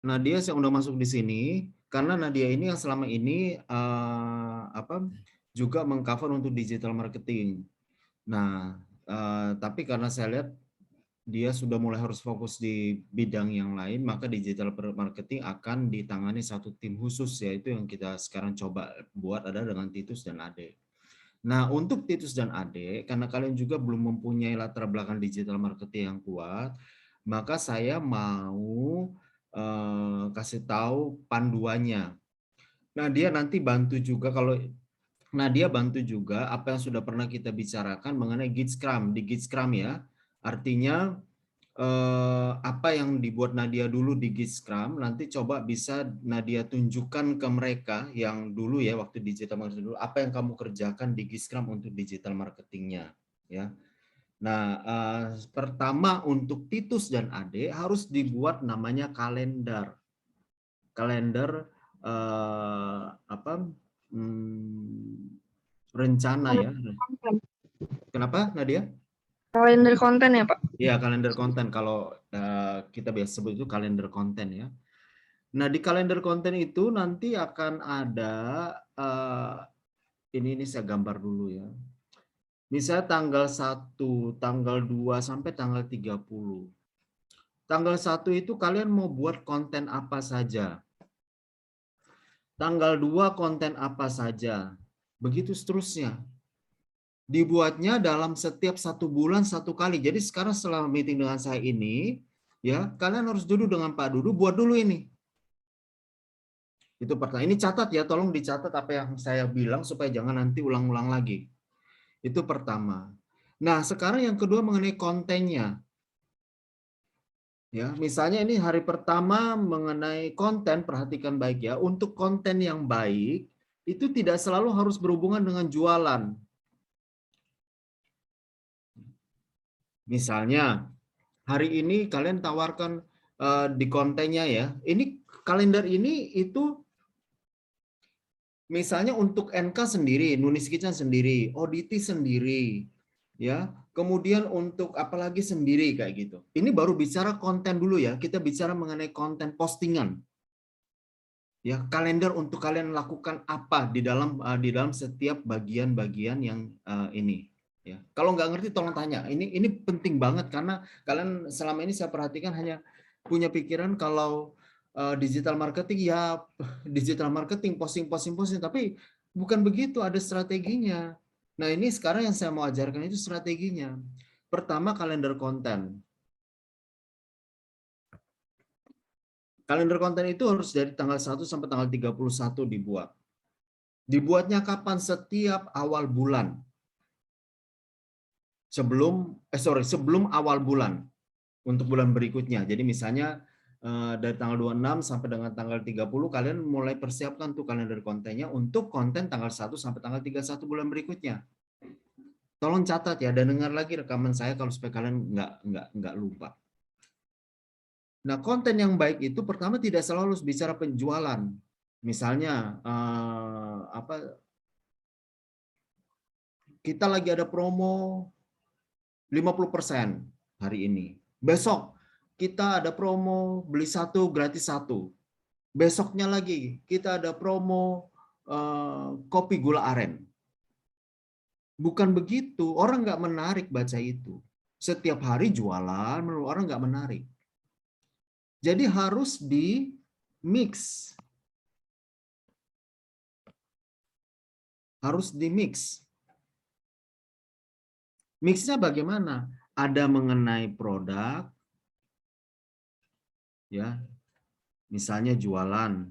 Nadia yang udah masuk di sini, karena Nadia ini yang selama ini juga mengcover untuk digital marketing. Nah, tapi karena saya lihat dia sudah mulai harus fokus di bidang yang lain, maka digital marketing akan ditangani satu tim khusus, yaitu yang kita sekarang coba buat ada dengan Titus dan Ade. Nah, untuk Titus dan Ade, karena kalian juga belum mempunyai latar belakang digital marketing yang kuat, maka saya mau kasih tahu panduannya. Nah, dia nanti bantu juga dia bantu juga apa yang sudah pernah kita bicarakan mengenai Git Scrum di Git Scrum ya. Artinya apa yang dibuat Nadia dulu di Git Scrum, nanti coba bisa Nadia tunjukkan ke mereka yang dulu ya waktu digital marketing dulu, apa yang kamu kerjakan di Git Scrum untuk digital marketingnya ya. Nah, pertama untuk Titus dan Ade harus dibuat namanya kalender. Kalender rencana ya. Kenapa Nadia? Kalender konten ya Pak? Ya, kalender konten. Kalau kita biasa sebut itu kalender konten ya. Nah, di kalender konten itu nanti akan ada, ini saya gambar dulu ya. Misalnya tanggal 1, tanggal 2, sampai tanggal 30. Tanggal 1 itu kalian mau buat konten apa saja. Tanggal 2 konten apa saja. Begitu seterusnya. Dibuatnya dalam setiap 1 bulan 1 kali. Jadi sekarang setelah meeting dengan saya ini, ya kalian harus duduk dengan Pak Dudu, buat dulu ini. Itu pertama. Ini catat ya, tolong dicatat apa yang saya bilang supaya jangan nanti ulang-ulang lagi. Itu pertama. Nah, sekarang yang kedua mengenai kontennya. Ya, misalnya ini hari pertama mengenai konten, perhatikan baik ya. Untuk konten yang baik, itu tidak selalu harus berhubungan dengan jualan. Misalnya, hari ini kalian tawarkan di kontennya ya. Ini kalender ini itu misalnya untuk NK sendiri, Nunis Kitchen sendiri, Oditi sendiri, ya. Kemudian untuk apalagi sendiri kayak gitu. Ini baru bicara konten dulu ya. Kita bicara mengenai konten postingan. Ya, kalender untuk kalian lakukan apa di dalam setiap bagian-bagian yang ini. Ya, kalau nggak ngerti tolong tanya. Ini penting banget karena kalian selama ini saya perhatikan hanya punya pikiran kalau digital marketing ya digital marketing posting, tapi bukan begitu, ada strateginya. Nah, ini sekarang yang saya mau ajarkan itu strateginya. Pertama, kalender konten. Kalender konten itu harus dari tanggal 1 sampai tanggal 31 dibuat. Dibuatnya kapan? Setiap awal bulan. Sebelum awal bulan untuk bulan berikutnya. Jadi misalnya dari tanggal 26 sampai dengan tanggal 30 kalian mulai persiapkan tuh kalender kontennya untuk konten tanggal 1 sampai tanggal 31 bulan berikutnya. Tolong catat ya dan dengar lagi rekaman saya kalau supaya kalian nggak lupa. Nah, konten yang baik itu pertama tidak selalu harus bicara penjualan. Misalnya kita lagi ada promo 50% hari ini. Besok kita ada promo beli 1 gratis 1. Besoknya lagi kita ada promo kopi gula aren. Bukan begitu, orang nggak menarik baca itu. Setiap hari jualan, orang nggak menarik. Jadi harus di mix. Harus di mix. Mixnya bagaimana? Ada mengenai produk, ya, misalnya jualan.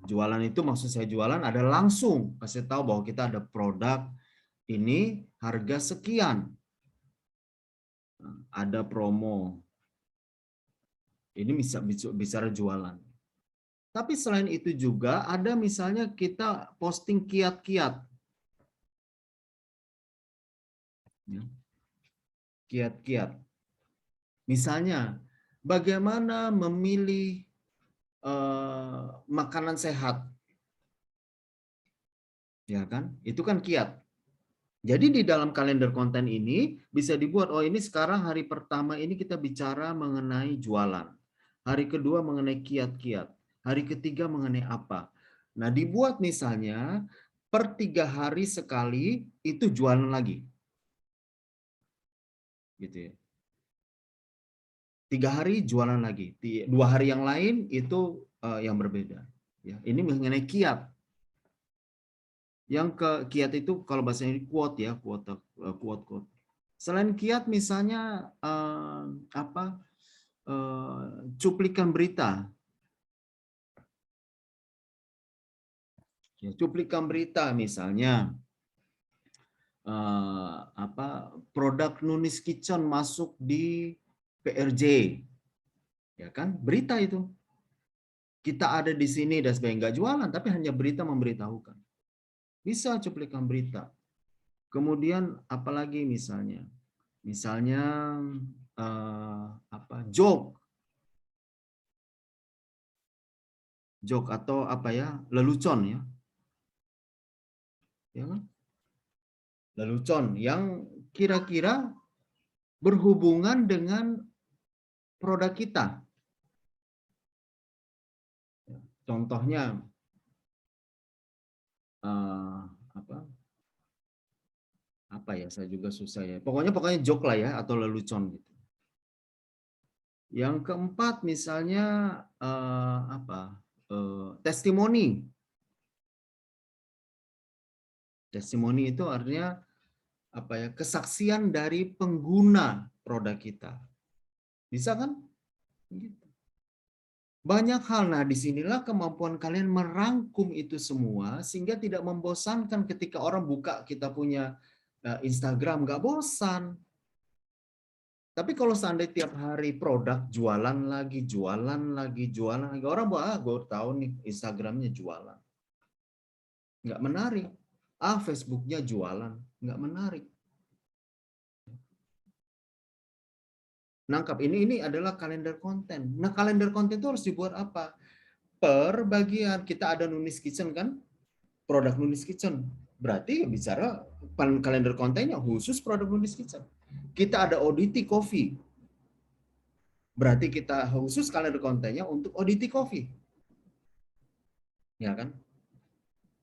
Jualan itu maksud saya jualan ada langsung kasih tahu bahwa kita ada produk ini harga sekian, ada promo. Ini bisa bicara jualan. Tapi selain itu juga ada misalnya kita posting kiat-kiat. Kiat-kiat. Misalnya bagaimana memilih makanan sehat. Ya kan? Itu kan kiat. Jadi di dalam kalender konten ini bisa dibuat, oh ini sekarang hari pertama ini kita bicara mengenai jualan. hari kedua mengenai kiat-kiat, hari ketiga mengenai apa. Nah, dibuat misalnya per 3 hari sekali itu jualan lagi. Gitu ya. 3 hari jualan lagi. 2 hari yang lain itu yang berbeda. Ya, ini mengenai kiat. Yang ke kiat itu kalau bahasa ini quote ya, quote. Selain kiat misalnya cuplikan berita. Ya, cuplikan berita misalnya produk Nunis Kitchen masuk di PRJ, ya kan? Berita itu. Kita ada di sini dan sebagainya, nggak jualan, tapi hanya berita memberitahukan. Bisa cuplikan berita. Kemudian apalagi misalnya, joke atau lelucon ya kan? Lelucon yang kira-kira berhubungan dengan produk kita. Contohnya saya juga susah ya. Pokoknya joke lah ya atau lelucon gitu. Yang keempat misalnya testimoni. Testimoni itu artinya kesaksian dari pengguna produk kita. Bisa kan? Gitu. Banyak hal. Nah, disinilah kemampuan kalian merangkum itu semua sehingga tidak membosankan ketika orang buka kita punya Instagram, nggak bosan. Tapi kalau seandainya tiap hari produk jualan lagi, orang gue tahu nih Instagramnya jualan. Nggak menarik. Facebooknya jualan, nggak menarik. Nangkap, ini adalah kalender konten. Nah, kalender konten itu harus dibuat apa? Per bagian. Kita ada Nunis Kitchen kan? Produk Nunis Kitchen. Berarti bicara kalender kontennya khusus produk Nunis Kitchen. Kita ada Auditi Coffee. Berarti kita khusus kalender kontennya untuk Auditi Coffee. Ya kan?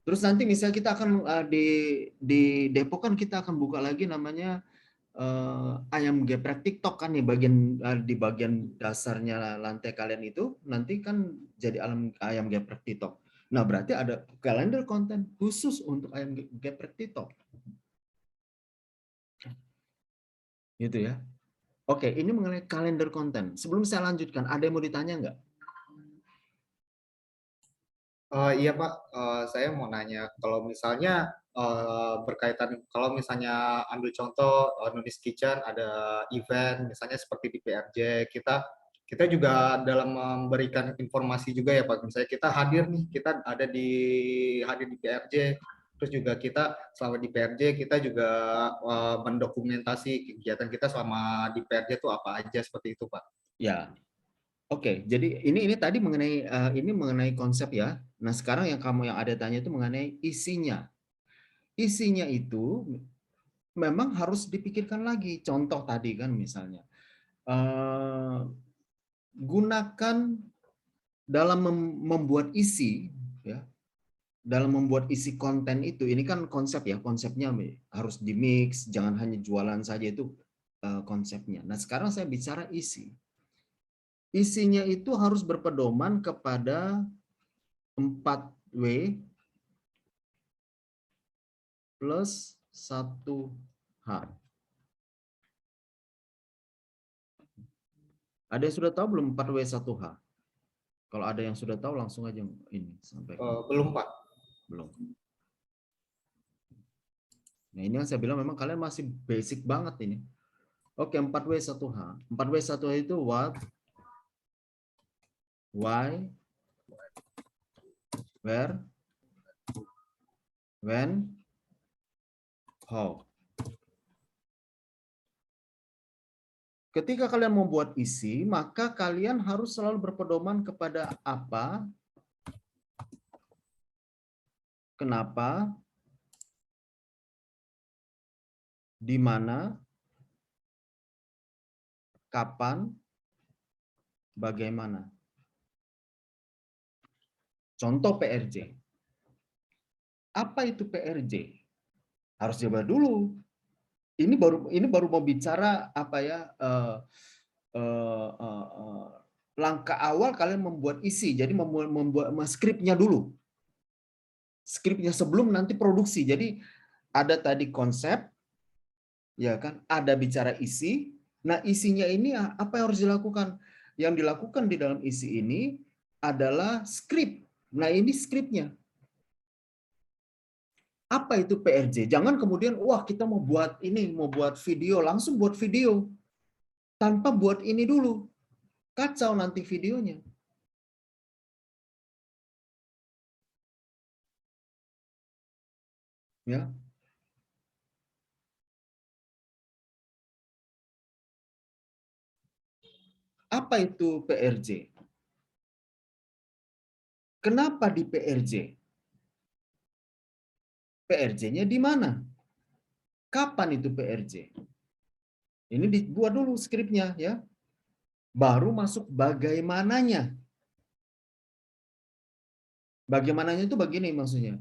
Terus nanti misalnya kita akan di Depok kan kita akan buka lagi namanya ayam geprek TikTok kan nih di bagian dasarnya lantai kalian itu nanti kan jadi ayam geprek TikTok. Nah, berarti ada kalender konten khusus untuk ayam geprek TikTok. Gitu ya. Oke, ini mengenai kalender konten. Sebelum saya lanjutkan, ada yang mau ditanya nggak? Iya Pak, saya mau nanya kalau misalnya berkaitan kalau misalnya ambil contoh Nunis Kitchen ada event misalnya seperti di PRJ kita kita juga dalam memberikan informasi juga ya Pak. Misalnya kita hadir nih, kita ada hadir di PRJ, terus juga kita selama di PRJ kita juga mendokumentasi kegiatan kita selama di PRJ itu apa aja seperti itu Pak. Ya. Oke, jadi ini tadi mengenai konsep ya. Nah, sekarang yang ada tanya itu mengenai isinya. Isinya itu memang harus dipikirkan lagi. Contoh tadi kan misalnya, gunakan dalam membuat isi, ya, dalam membuat isi konten itu. Ini kan konsep ya, konsepnya harus dimix, jangan hanya jualan saja itu konsepnya. Nah, sekarang saya bicara isi. Isinya itu harus berpedoman kepada 4W plus 1H. Ada yang sudah tahu belum 4W 1H? Kalau ada yang sudah tahu langsung aja ini sampaikan. Belum Pak. Belum. Nah, ini yang saya bilang memang kalian masih basic banget ini. Oke, 4W 1H. 4W 1H itu what, why, where, when, how. Ketika kalian membuat isi, maka kalian harus selalu berpedoman kepada apa, kenapa, di mana, kapan, bagaimana. Contoh PRJ. Apa itu PRJ? Harus coba dulu. Ini baru mau bicara apa ya? Langkah awal kalian membuat isi. Jadi membuat skripnya dulu. Skripnya sebelum nanti produksi. Jadi ada tadi konsep, ya kan? Ada bicara isi. Nah, isinya ini apa yang harus dilakukan? Yang dilakukan di dalam isi ini adalah skrip. Nah, ini skripnya. Apa itu PRJ? Jangan kemudian, wah kita mau buat ini, mau buat video, langsung buat video. Tanpa buat ini dulu. Kacau nanti videonya. Ya. Apa itu PRJ? Kenapa di PRJ? PRJ-nya di mana? Kapan itu PRJ? Ini dibuat dulu skripnya ya. Baru masuk bagaimananya. Bagaimananya itu begini maksudnya.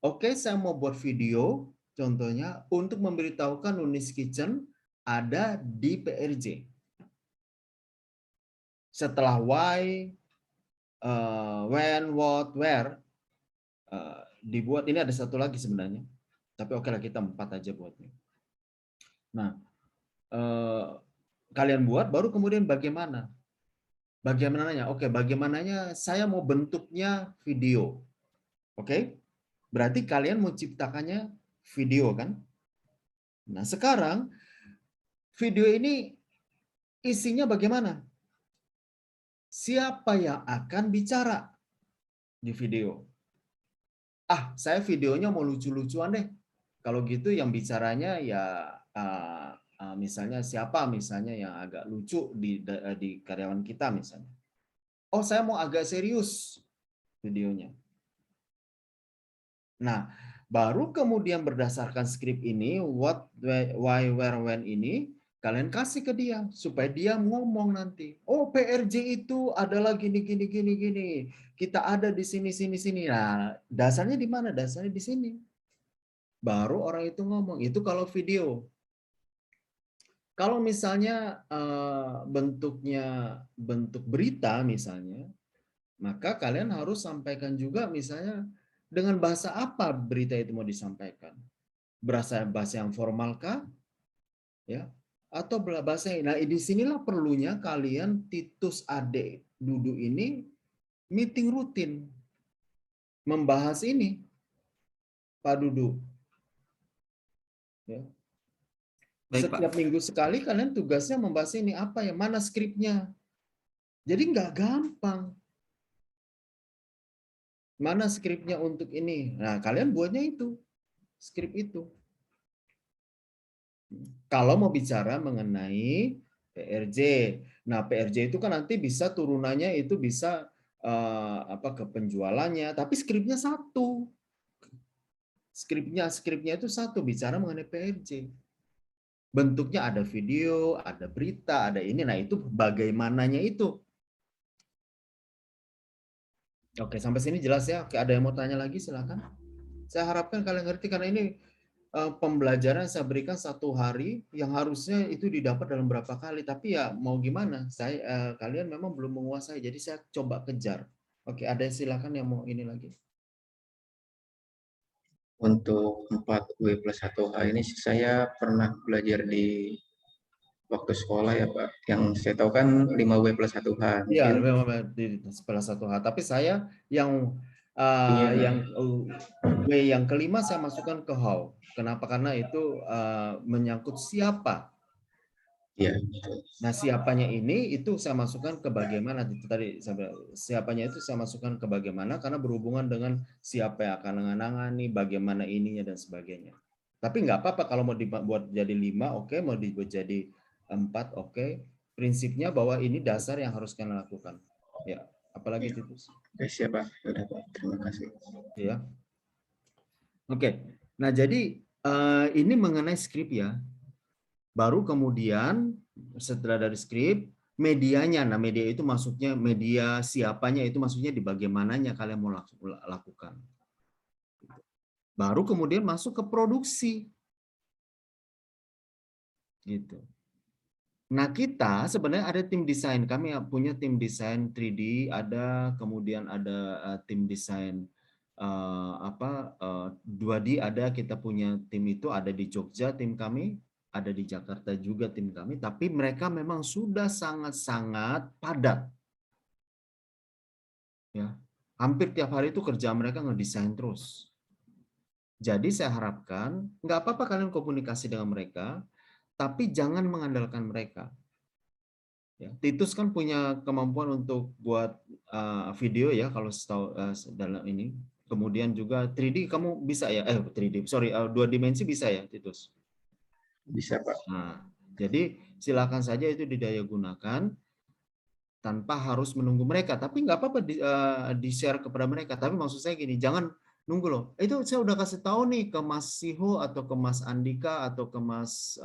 Oke, saya mau buat video contohnya untuk memberitahukan Nunis Kitchen ada di PRJ. Setelah why, when, what, where, dibuat. Ini ada satu lagi sebenarnya. Tapi oke lah kita 4 aja buatnya. Nah, kalian buat baru kemudian bagaimana? Bagaimananya? Oke, bagaimananya saya mau bentuknya video. Oke? Berarti kalian mau ciptakannya video kan? Nah, sekarang video ini isinya bagaimana? Siapa yang akan bicara di video? Saya videonya mau lucu-lucuan deh. Kalau gitu yang bicaranya ya misalnya siapa misalnya yang agak lucu di karyawan kita misalnya. Oh, saya mau agak serius videonya. Nah, baru kemudian berdasarkan skrip ini, what, why, where, when ini, kalian kasih ke dia supaya dia ngomong nanti. Oh, PRJ itu adalah gini, gini, gini, gini. Kita ada di sini, sini, sini. Nah, dasarnya di mana? Dasarnya di sini. Baru orang itu ngomong. Itu kalau video. Kalau misalnya bentuknya bentuk berita misalnya, maka kalian harus sampaikan juga misalnya dengan bahasa apa berita itu mau disampaikan. Bahasa yang formal kah? Ya. Atau bahasa yang, nah di sinilah perlunya kalian Titus Ade Dudu ini meeting rutin membahas ini Pak Dudu. Ya. Baik, Pak. Setiap minggu sekali kalian tugasnya membahas ini apa ya, mana skripnya. Jadi nggak gampang. Mana skripnya untuk ini? Nah, kalian buatnya itu, skrip itu. Kalau mau bicara mengenai PRJ. Nah, PRJ itu kan nanti bisa turunannya itu bisa ke penjualannya, tapi skripnya satu. Skripnya itu satu bicara mengenai PRJ. Bentuknya ada video, ada berita, ada ini. Nah, itu bagaimananya itu. Oke, sampai sini jelas ya. Oke, ada yang mau tanya lagi silakan. Saya harapkan kalian ngerti karena ini pembelajaran saya berikan 1 hari yang harusnya itu didapat dalam berapa kali. Tapi ya mau gimana? Kalian memang belum menguasai, jadi saya coba kejar. Oke, ada silakan yang mau ini lagi. Untuk 4W+1H ini saya pernah belajar di waktu sekolah ya, Pak. Yang saya tahu kan 5W+1H. Iya, Mungkin di sebelah 1H. Tapi saya yang Iya. W yang kelima saya masukkan ke how. Kenapa? Karena itu menyangkut siapa. Iya. Nah, siapanya ini itu saya masukkan ke bagaimana itu tadi siapanya itu saya masukkan ke bagaimana karena berhubungan dengan siapa yang akan menangani, bagaimana ininya dan sebagainya. Tapi nggak apa-apa kalau mau dibuat jadi 5, oke, mau dibuat jadi 4, oke. Prinsipnya bahwa ini dasar yang harus kalian lakukan. Ya, apalagi Titus. Oke, siap, Pak. Sudah, Pak. Terima kasih. Ya. Oke. Nah, jadi ini mengenai skrip ya. Baru kemudian setelah dari skrip, medianya. Nah, media itu maksudnya media siapanya itu maksudnya di bagaimananya kalian mau lakukan. Baru kemudian masuk ke produksi. Gitu. Nah, kita sebenarnya ada tim desain. Kami punya tim desain 3D, ada kemudian ada tim desain 2D ada, kita punya tim itu ada di Jogja tim kami, ada di Jakarta juga tim kami, tapi mereka memang sudah sangat-sangat padat. Ya. Hampir tiap hari itu kerja mereka ngedesain terus. Jadi saya harapkan nggak apa-apa kalian komunikasi dengan mereka, tapi jangan mengandalkan mereka. Ya, Titus kan punya kemampuan untuk buat video ya kalau setahu dalam ini. Kemudian juga 3D kamu bisa ya? 3D, sorry, 2 dimensi bisa ya, Titus? Bisa, Pak. Nah, jadi silakan saja itu didaya gunakan tanpa harus menunggu mereka. Tapi nggak apa-apa di-share kepada mereka. Tapi maksud saya gini, jangan nunggu loh. Itu saya udah kasih tahu nih ke Mas Siho atau ke Mas Andika atau ke Mas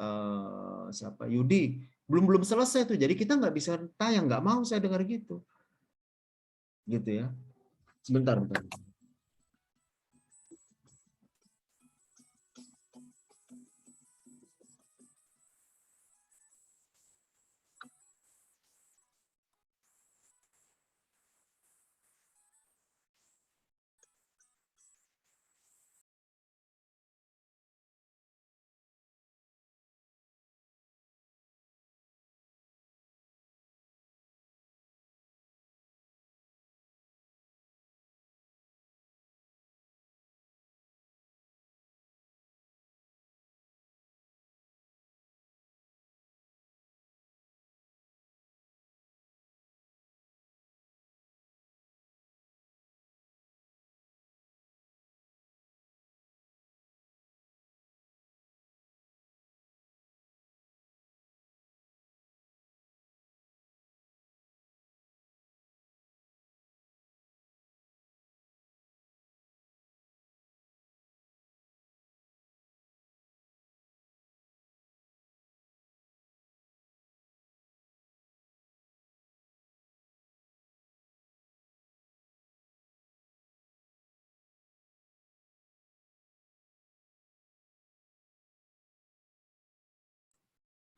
siapa Yudi. Belum selesai tuh. Jadi kita nggak bisa tayang. Nggak mau saya dengar gitu. Gitu ya. Sebentar.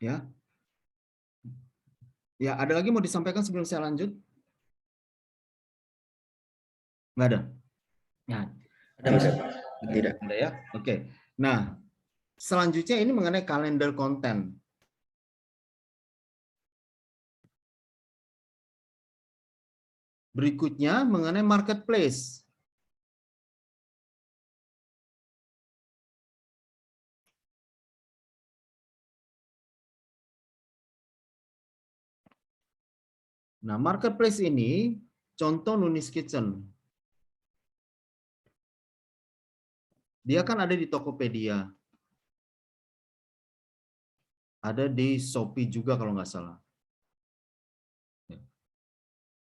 Ya. Ya, ada lagi mau disampaikan sebelum saya lanjut? Nggak ada? Ya. Ada Mas? Tidak. Ada ya? Oke. Nah, selanjutnya ini mengenai kalender konten. Berikutnya mengenai marketplace. Nah, marketplace ini contoh Nunis Kitchen. Dia kan ada di Tokopedia. Ada di Shopee juga kalau nggak salah.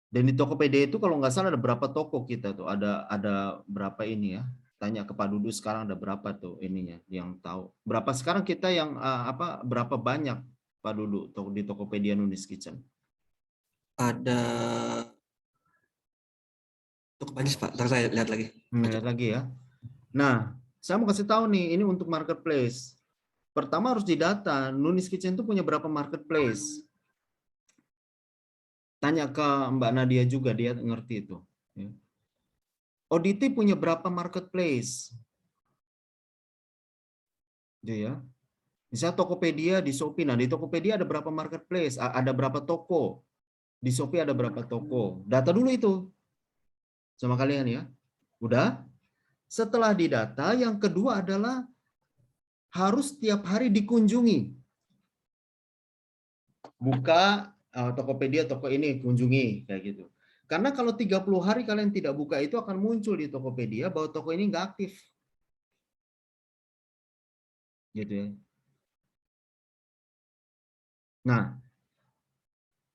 Dan di Tokopedia itu kalau nggak salah ada berapa toko kita tuh? Ada berapa ini ya? Tanya ke Pak Dudu sekarang ada berapa tuh ininya yang tahu. Berapa sekarang kita yang berapa banyak Pak Dudu di Tokopedia Nunis Kitchen? Ada cukup banyak Pak, ntar saya lihat lagi. Lihat lagi ya. Nah, saya mau kasih tahu nih, ini untuk marketplace. Pertama harus didata, Nunis Kitchen itu punya berapa marketplace. Tanya ke Mbak Nadia juga, dia ngerti itu. ODT punya berapa marketplace? Ya. Misalnya Tokopedia di Shopee. Nah, di Tokopedia ada berapa marketplace? Ada berapa toko? Di Shopee ada berapa toko? Data dulu itu. Sama kalian ya. Udah? Setelah didata, yang kedua adalah harus tiap hari dikunjungi. Buka Tokopedia, toko ini, kunjungi. Kayak gitu. Karena kalau 30 hari kalian tidak buka itu akan muncul di Tokopedia bahwa toko ini nggak aktif. Gitu ya. Nah,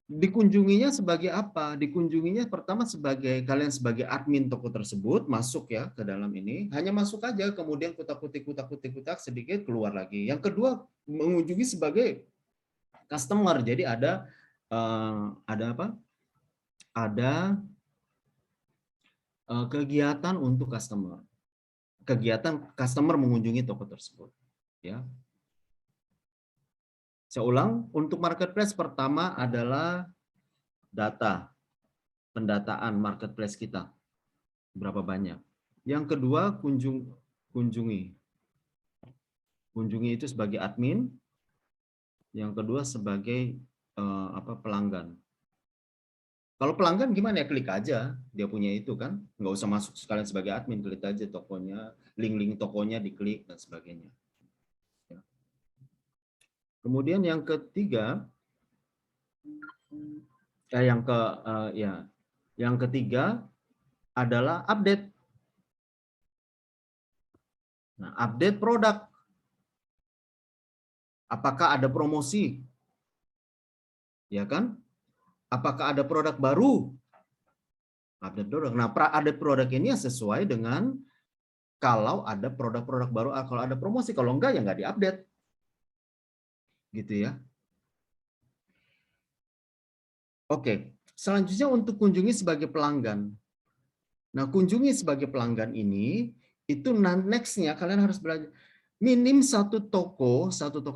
dikunjunginya sebagai apa? Dikunjunginya pertama sebagai kalian sebagai admin toko tersebut masuk ya ke dalam ini, hanya masuk aja kemudian kutak-kutik sedikit keluar lagi. Yang kedua mengunjungi sebagai customer. Jadi ada ada apa? Ada kegiatan untuk customer. Kegiatan customer mengunjungi toko tersebut. Ya. Saya ulang, untuk marketplace pertama adalah data, pendataan marketplace kita. Berapa banyak. Yang kedua, kunjungi. Kunjungi itu sebagai admin. Yang kedua sebagai pelanggan. Kalau pelanggan gimana ya, klik aja, dia punya itu kan, nggak usah masuk sekalian sebagai admin, klik aja tokonya, link-link tokonya diklik dan sebagainya. Kemudian yang ketiga, yang ketiga adalah update. Nah, update produk. Apakah ada promosi? Ya kan? Apakah ada produk baru? Update produk. Nah, update produk ini sesuai dengan kalau ada produk-produk baru, kalau ada promosi. Kalau enggak, ya nggak diupdate. Gitu ya. Oke, selanjutnya untuk kunjungi sebagai pelanggan. Nah, kunjungi sebagai pelanggan ini, itu next-nya kalian harus belajar. Minim satu toko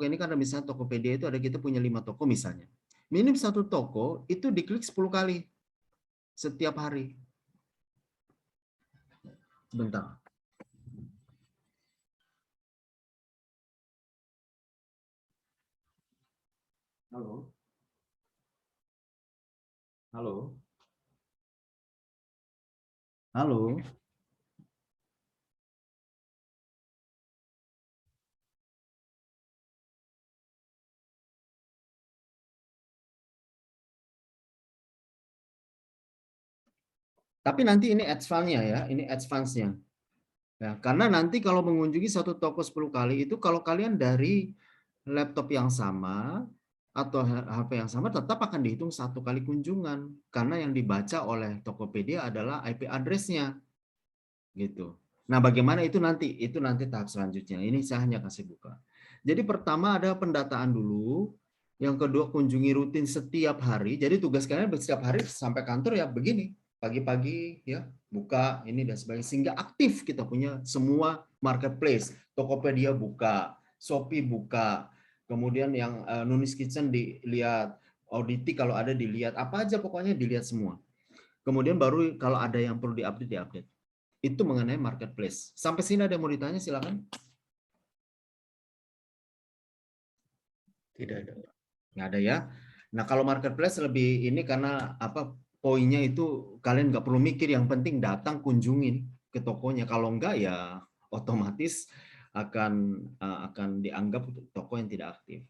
ini karena misalnya Tokopedia itu ada kita punya 5 toko misalnya. Minim satu toko itu diklik 10 kali setiap hari. Sebentar. Halo. Halo. Halo. Tapi nanti ini advance-nya ya, ini advance-nya. Ya, karena nanti kalau mengunjungi satu toko 10 kali itu kalau kalian dari laptop yang sama atau HP yang sama tetap akan dihitung satu kali kunjungan karena yang dibaca oleh Tokopedia adalah IP address-nya. Gitu. Nah, bagaimana itu nanti? Itu nanti tahap selanjutnya. Ini saya hanya kasih buka. Jadi pertama ada pendataan dulu, yang kedua kunjungi rutin setiap hari. Jadi tugas kalian setiap hari sampai kantor ya begini. Pagi-pagi ya buka ini dan sebagainya sehingga aktif kita punya semua marketplace. Tokopedia buka, Shopee buka, kemudian yang Nunis Kitchen dilihat, Audity kalau ada dilihat, apa aja pokoknya dilihat semua. Kemudian baru kalau ada yang perlu diupdate diupdate. Itu mengenai marketplace. Sampai sini ada yang mau ditanya silakan. Tidak ada. Nggak ada ya. Nah kalau marketplace lebih ini karena apa poinnya itu kalian nggak perlu mikir, yang penting datang kunjungin ke tokonya. Kalau enggak ya otomatis akan dianggap toko yang tidak aktif.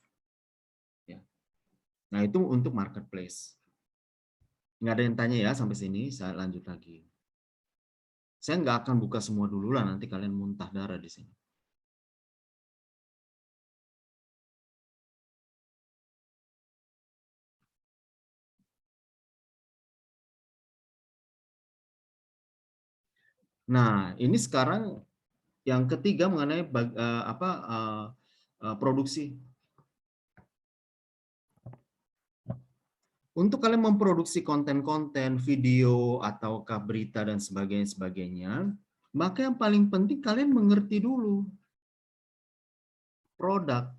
Ya. Nah itu untuk marketplace. Nggak ada yang tanya ya sampai sini, saya lanjut lagi. Saya nggak akan buka semua dulu lah, nanti kalian muntah darah di sini. Nah, ini sekarang yang ketiga mengenai produksi. Untuk kalian memproduksi konten-konten, video, ataukah berita dan sebagainya, maka yang paling penting kalian mengerti dulu produk.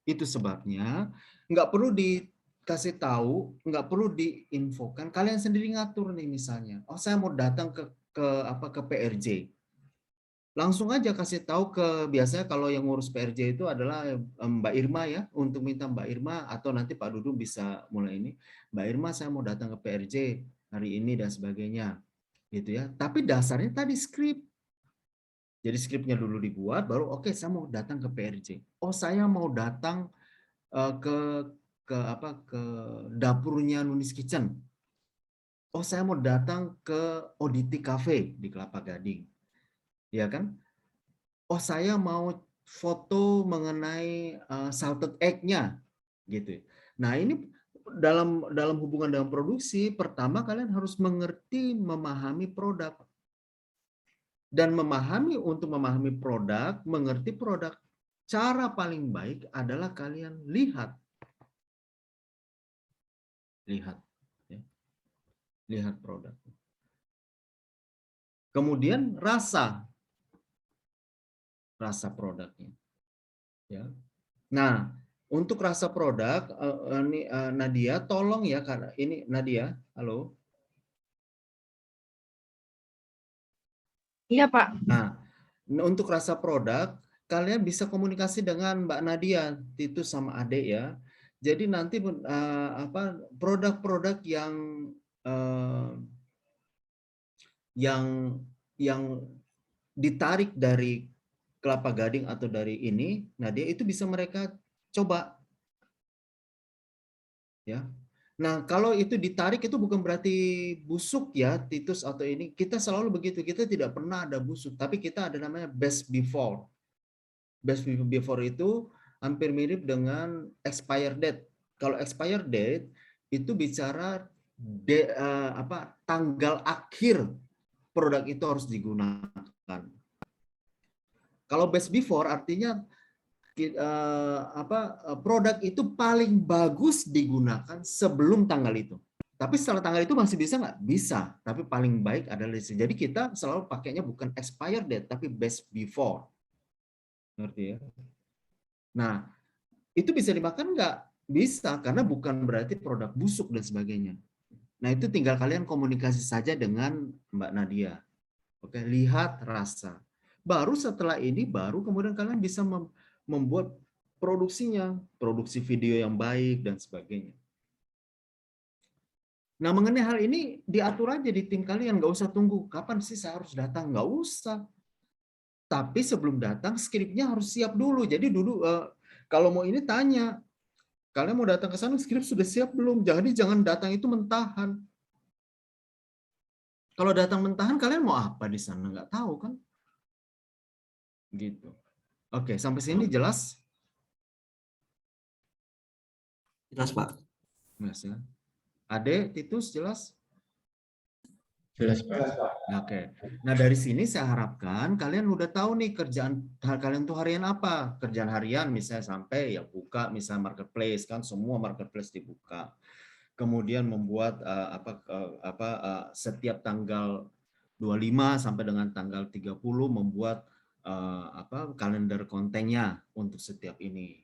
Itu sebabnya nggak perlu dikasih tahu, nggak perlu diinfokan, kalian sendiri ngatur nih misalnya. Oh, saya mau datang ke PRJ. Langsung aja kasih tahu biasanya kalau yang ngurus PRJ itu adalah Mbak Irma ya, untuk minta Mbak Irma atau nanti Pak Dudung bisa mulai ini. Mbak Irma saya mau datang ke PRJ hari ini dan sebagainya. Gitu ya. Tapi dasarnya tadi skrip. Jadi skripnya dulu dibuat baru oke, saya mau datang ke PRJ. Oh, saya mau datang ke dapurnya Nunis Kitchen. Oh, saya mau datang ke Audity Cafe di Kelapa Gading. Ya kan? Oh, saya mau foto mengenai salted egg-nya gitu. Nah, ini dalam hubungan dengan produksi, pertama kalian harus mengerti, memahami produk. Dan untuk memahami produk, mengerti produk, cara paling baik adalah kalian lihat lihat, ya. Lihat produk. Kemudian rasa produknya, ya. Nah, untuk rasa produk, Nadia, tolong ya, karena ini Nadia, halo. Iya, Pak. Nah, untuk rasa produk, kalian bisa komunikasi dengan Mbak Nadia, Titus sama Ade ya. Jadi nanti produk-produk eh, yang ditarik dari Kelapa Gading atau dari ini, Nadia itu bisa mereka coba, ya. Nah, kalau itu ditarik itu bukan berarti busuk ya, Titus atau ini. Kita selalu begitu, kita tidak pernah ada busuk, tapi kita ada namanya best before. Best before itu hampir mirip dengan expired date. Kalau expired date itu bicara tanggal akhir produk itu harus digunakan. Kalau best before artinya produk itu paling bagus digunakan sebelum tanggal itu. Tapi setelah tanggal itu masih bisa nggak? Bisa. Tapi paling baik adalah jadi kita selalu pakainya bukan expired date, tapi best before. Ngerti ya? Nah, itu bisa dimakan nggak? Bisa, karena bukan berarti produk busuk dan sebagainya. Nah, itu tinggal kalian komunikasi saja dengan Mbak Nadia. Oke, lihat rasa. Baru setelah ini, baru kemudian kalian bisa membuat produksinya, produksi video yang baik dan sebagainya. Nah, mengenai hal ini diatur aja di tim kalian, nggak usah tunggu kapan sih saya harus datang, nggak usah. Tapi sebelum datang skripnya harus siap dulu. Jadi dulu kalau mau ini tanya, kalian mau datang ke sana skrip sudah siap belum? Jadi jangan datang itu mentahan. Kalau datang mentahan kalian mau apa di sana, nggak tahu kan? Gitu. Oke, sampai sini jelas? Jelas, Pak. Jelas ya. Ade, Titus jelas? Jelas, Pak. Oke. Nah, dari sini saya harapkan kalian udah tahu nih kerjaan kalian tuh harian apa. Kerjaan harian misalnya sampai ya buka misalnya marketplace kan, semua marketplace dibuka. Kemudian membuat setiap tanggal 25 sampai dengan tanggal 30 membuat kalender kontennya untuk setiap ini.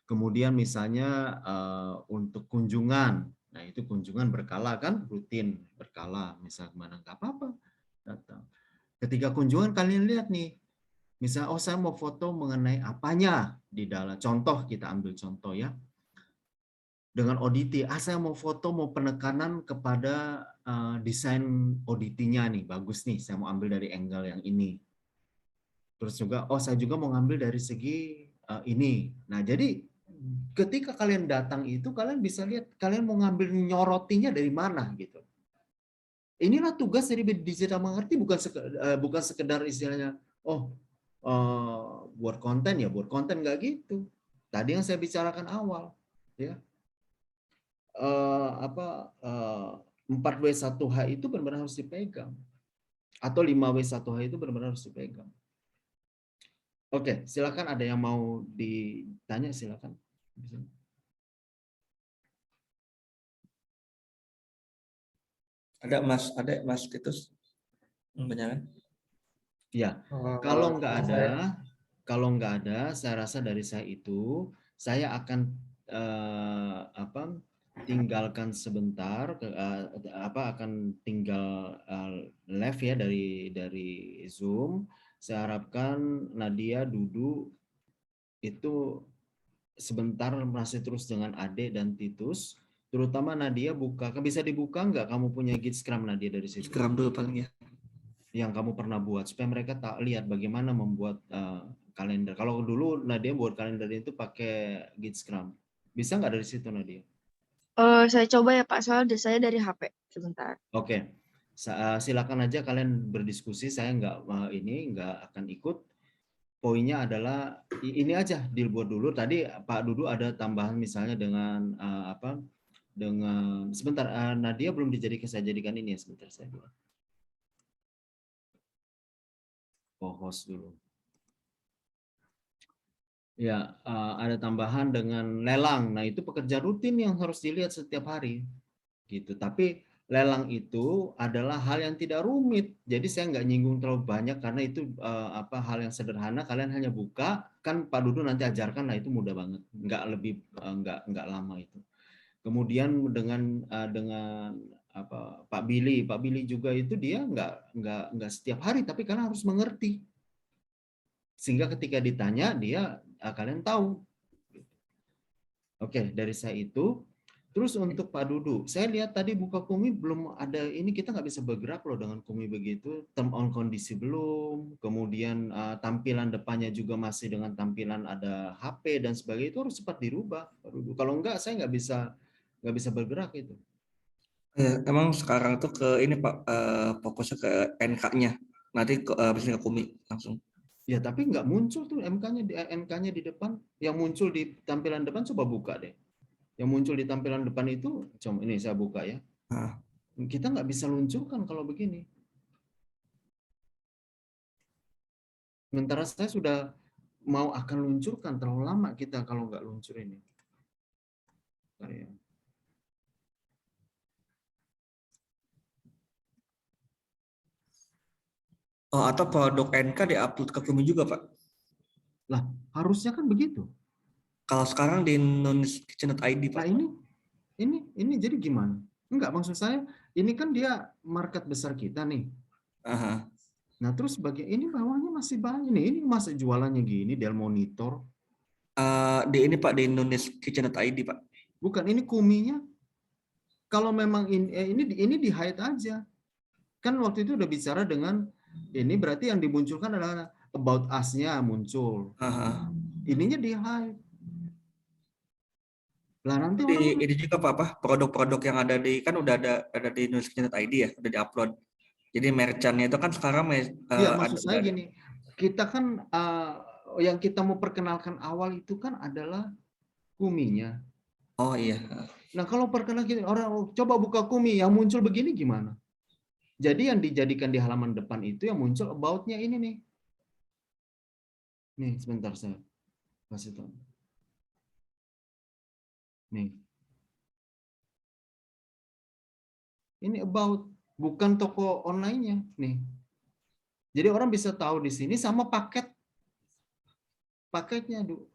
Kemudian misalnya untuk kunjungan, nah itu kunjungan berkala kan, rutin berkala, misal kemana nggak apa-apa datang. Ketika kunjungan kalian lihat nih, misalnya oh saya mau foto mengenai apanya di dalam, contoh kita ambil contoh ya, dengan ODT, saya mau foto mau penekanan kepada desain ODT-nya nih, bagus nih, saya mau ambil dari angle yang ini. Terus juga, oh saya juga mau ngambil dari segi ini. Nah jadi ketika kalian datang itu kalian bisa lihat kalian mau ngambil nyorotinya dari mana gitu. Inilah tugas dari digital marketing, bukan sekedar istilahnya buat konten ya buat konten, nggak gitu. Tadi yang saya bicarakan awal ya 4W1H itu benar-benar harus dipegang atau 5W1H itu benar-benar harus dipegang. Oke, silakan ada yang mau ditanya silakan. Ada Mas Titus pertanyaan? Ya, kalau nggak ada, saya rasa dari saya itu saya akan tinggalkan sebentar, akan tinggal live ya dari Zoom. Saya harapkan Nadia, Dudu itu sebentar masih terus dengan Ade dan Titus. Terutama Nadia bisa dibuka nggak kamu punya Git Scrum Nadia dari situ? Scrum dulu paling ya. Yang kamu pernah buat supaya mereka tak lihat bagaimana membuat kalender. Kalau dulu Nadia buat kalender itu pakai Git Scrum. Bisa nggak dari situ Nadia? Saya coba ya Pak, soalnya saya dari HP. Sebentar. Oke. Silakan aja kalian berdiskusi. Saya nggak akan ikut. Poinnya adalah ini aja dibuat dulu. Tadi Pak Dudu ada tambahan misalnya dengan dengan sebentar Nadia belum saya jadikan ini ya sebentar saya buat. Host dulu. Ya, ada tambahan dengan lelang. Nah, itu pekerjaan rutin yang harus dilihat setiap hari, gitu. Tapi lelang itu adalah hal yang tidak rumit. Jadi saya nggak nyinggung terlalu banyak karena itu hal yang sederhana. Kalian hanya buka, kan Pak Dudu nanti ajarkan. Nah, itu mudah banget, nggak lebih nggak lama itu. Kemudian dengan Pak Billy juga itu dia nggak setiap hari, tapi karena harus mengerti. Sehingga ketika ditanya dia kalian tahu. Oke, dari saya itu. Terus untuk Pak Dudu, saya lihat tadi buka Kumi belum ada ini, kita nggak bisa bergerak loh dengan Kumi begitu. Term on kondisi belum, kemudian tampilan depannya juga masih dengan tampilan ada HP dan sebagainya, itu harus cepat dirubah Pak Dudu. Kalau enggak saya nggak bisa bergerak itu. Ya, emang sekarang tuh ke ini Pak, fokusnya ke NK-nya. Nanti habis ini ke Kumi langsung. Ya tapi nggak muncul tuh NK-nya di depan. Yang muncul di tampilan depan coba buka deh. Yang muncul di tampilan depan itu, coba ini saya buka ya. Nah, Kita nggak bisa luncurkan kalau begini. Sementara saya sudah mau akan luncurkan, terlalu lama kita kalau nggak luncur ini. Bentar ya. oh, atau produk NK diupload ke Kumi juga Pak. Lah, harusnya kan begitu. Kalau sekarang di nuniskitchen.id Pak. Nah ini jadi gimana? Enggak, maksud saya ini kan dia market besar kita nih. Aha. Nah terus bagian ini bawahnya masih banyak nih. Ini masa jualannya gini, Dell Monitor. Di ini Pak, di nuniskitchen.id Pak. Bukan, ini Kuminya. Kalau memang ini di hide aja. Kan waktu itu udah bicara dengan ini, berarti yang dimunculkan adalah about us-nya muncul. Aha. Ininya di hide. Lah nanti Di orang ini juga Pak, apa produk-produk yang ada di kan udah ada di nuliskitchen.id ya, udah diupload. Jadi merchant-nya itu kan sekarang iya ada maksud saya udah ada. gini, kita kan yang kita mau perkenalkan awal itu kan adalah Kuminya. Oh iya. Nah kalau perkenalkan orang coba buka Kumi yang muncul begini gimana? Jadi yang dijadikan di halaman depan itu yang muncul about-nya ini nih. Nih sebentar saya kasih tahu. Nih. Ini about, bukan toko online-nya nih. Jadi orang bisa tahu di sini sama paketnya, Du.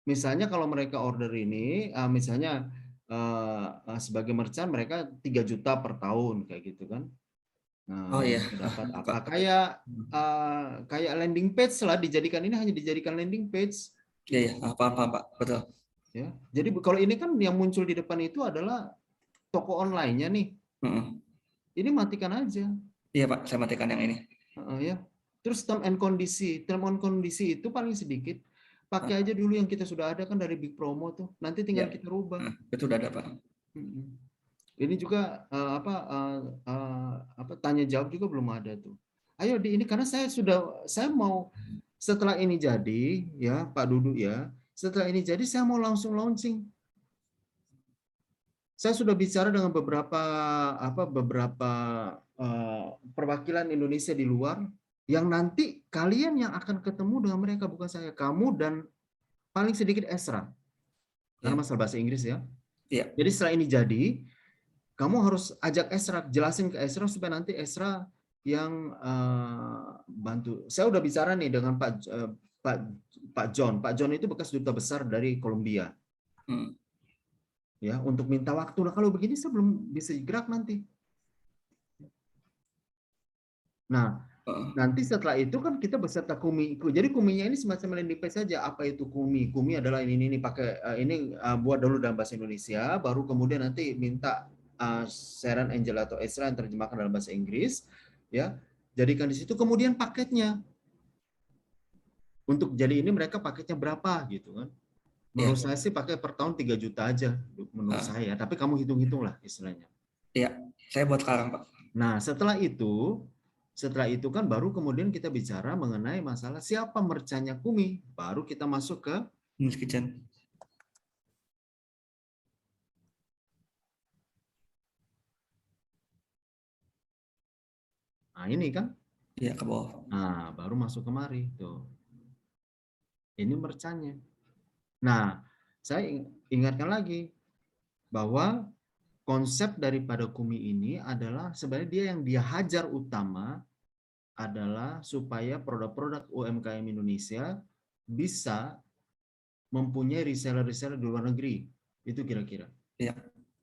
Misalnya kalau mereka order ini, misalnya sebagai merchant mereka 3 juta per tahun kayak gitu kan. Oh Nah, iya. mereka dapat Buka. apa? Kayak landing page lah, dijadikan ini hanya dijadikan landing page. Iya ya, apa-apa Pak, betul. Ya. Jadi kalau ini kan yang muncul di depan itu adalah toko online-nya nih. Mm-mm. Ini matikan aja. Iya Pak, saya matikan yang ini. Ya. Terus term and kondisi. Term and kondisi itu paling sedikit. Pakai aja dulu yang kita sudah ada kan dari Big Promo tuh. Nanti tinggal Iya. kita rubah. Itu udah ada Pak. Ini juga tanya jawab juga belum ada tuh. Ayo di ini karena saya mau setelah ini jadi ya Pak Dudu ya. Setelah ini jadi saya mau langsung launching. Saya sudah bicara dengan beberapa perwakilan Indonesia di luar yang nanti kalian yang akan ketemu dengan mereka, bukan saya, kamu dan paling sedikit Esra. Karena Iya. masalah bahasa Inggris ya. Iya. Jadi setelah ini jadi, kamu harus ajak Esra, jelasin ke Esra supaya nanti Esra yang bantu. Saya udah bicara nih dengan Pak John. Pak John itu bekas duta besar dari Kolombia. Ya, untuk minta waktu. Nah, kalau begini saya belum bisa gerak nanti. Nah, nanti setelah itu kan kita beserta Kumi. Jadi Kuminya ini semacam landing page saja. Apa itu Kumi? Kumi adalah ini pakai ini buat dulu dalam bahasa Indonesia, baru kemudian nanti minta Sharon Angel atau Esra yang terjemahkan dalam bahasa Inggris, ya. Jadikan di situ kemudian paketnya. Untuk jadi ini mereka paketnya berapa gitu kan. Menurut saya sih pakai per tahun 3 juta aja menurut saya, tapi kamu hitung-hitung lah istilahnya. Iya, saya buat sekarang Pak. Nah, setelah itu kan baru kemudian kita bicara mengenai masalah siapa merchantnya Kumi, baru kita masuk ke Kitchen. Nah, ini kan. Iya, ke bawah. Nah, baru masuk kemari tuh. Ini merchantnya. Nah, saya ingatkan lagi bahwa konsep daripada Kumi ini adalah sebenarnya dia hajar utama adalah supaya produk-produk UMKM Indonesia bisa mempunyai reseller-reseller di luar negeri. Itu kira-kira. Iya.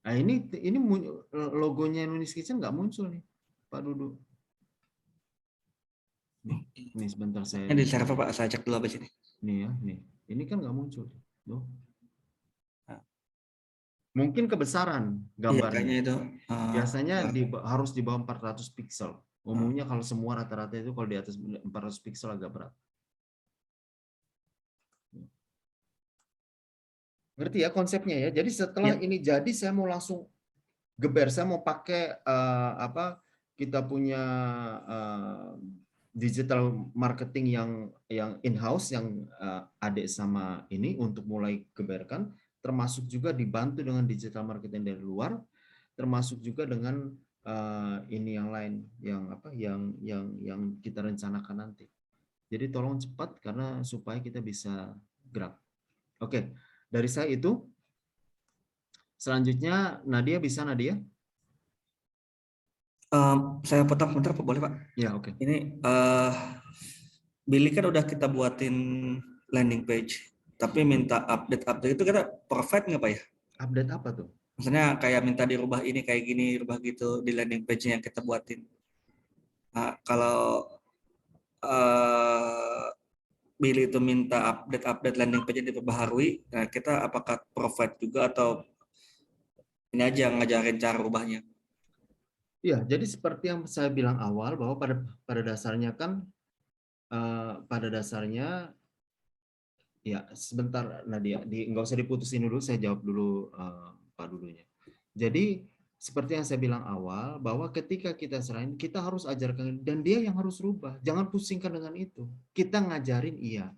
Nah, ini logonya Indonesia Kitchen nggak muncul nih, Pak Dudu. Nih sebentar saya. Ini di server Pak, saya cek dulu habis ini. Nih ya, nih. Ini kan nggak muncul. Tuh. Nah. Mungkin kebesaran Iya, gambarnya. kayaknya itu. Biasanya harus di bawah 400 pixel. Umumnya kalau semua rata-rata itu kalau di atas 400 pixel agak berat. Ngerti ya konsepnya ya. Jadi setelah ini jadi saya mau langsung geber, saya mau pakai kita punya digital marketing yang in-house yang adik sama ini untuk mulai geberkan, termasuk juga dibantu dengan digital marketing dari luar, termasuk juga dengan ini yang lain yang kita rencanakan nanti. Jadi tolong cepat karena supaya kita bisa gerak. Oke, dari saya itu. Selanjutnya Nadia bisa Nadia? Saya potong bentar Pak, boleh Pak? Ya, oke. Ini Billy kan udah kita buatin landing page, tapi minta update itu kita provide nggak Pak ya? Update apa tuh? Maksudnya kayak minta dirubah ini kayak gini, rubah gitu di landing page yang kita buatin. Nah, kalau Billy itu minta update landing page diperbaharui, nah kita apakah provide juga atau ini aja ngajarin cara rubahnya? Iya, jadi seperti yang saya bilang awal bahwa pada dasarnya kan ya sebentar Nadia, nggak usah diputusin dulu, saya jawab dulu Pak Dudunya. Jadi seperti yang saya bilang awal bahwa ketika kita serahin kita harus ajarkan dan dia yang harus rubah, jangan pusingkan dengan itu. Kita ngajarin iya.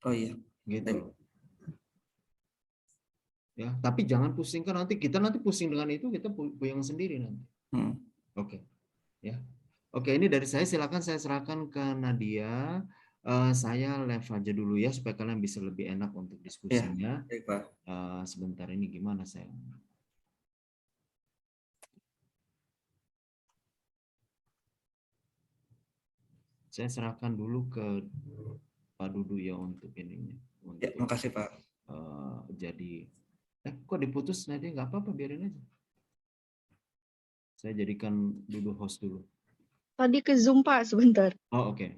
Oh iya. Gitu loh. Ya, tapi jangan pusingkan nanti pusing dengan itu kita puyeng sendiri nanti. Oke. Ya. Oke, ini dari saya, silakan saya serahkan ke Nadia. Saya live aja dulu ya supaya kalian bisa lebih enak untuk diskusinya. Ya, baik, Pak. Sebentar ini gimana saya? Saya serahkan dulu ke Pak Dudu ya untuk ininya. Ya, makasih Pak. Jadi kok diputus Nadia? Nggak apa-apa, biarin aja. Saya jadikan Dudu host dulu. Tadi ke Zoom Pak, sebentar. Oh oke.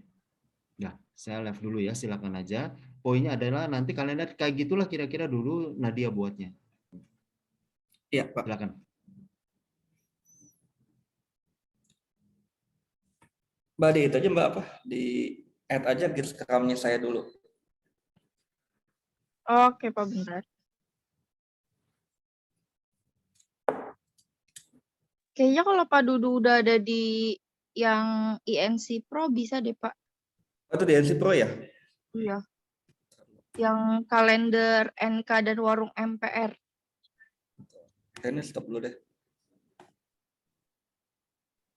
Ya, saya live dulu ya, silakan aja. Poinnya adalah nanti kalian lihat kayak gitulah kira-kira dulu Nadia buatnya. Iya Pak. Silakan. Mbak di itu aja Mbak apa? Di add aja rekamnya saya dulu. Oke Pak, bentar. Kayaknya kalau Pak Dudu udah ada di yang INC Pro bisa deh Pak. Oh, itu di INC Pro ya? Iya. Yang kalender NK dan warung MPR. Kayaknya stop dulu deh.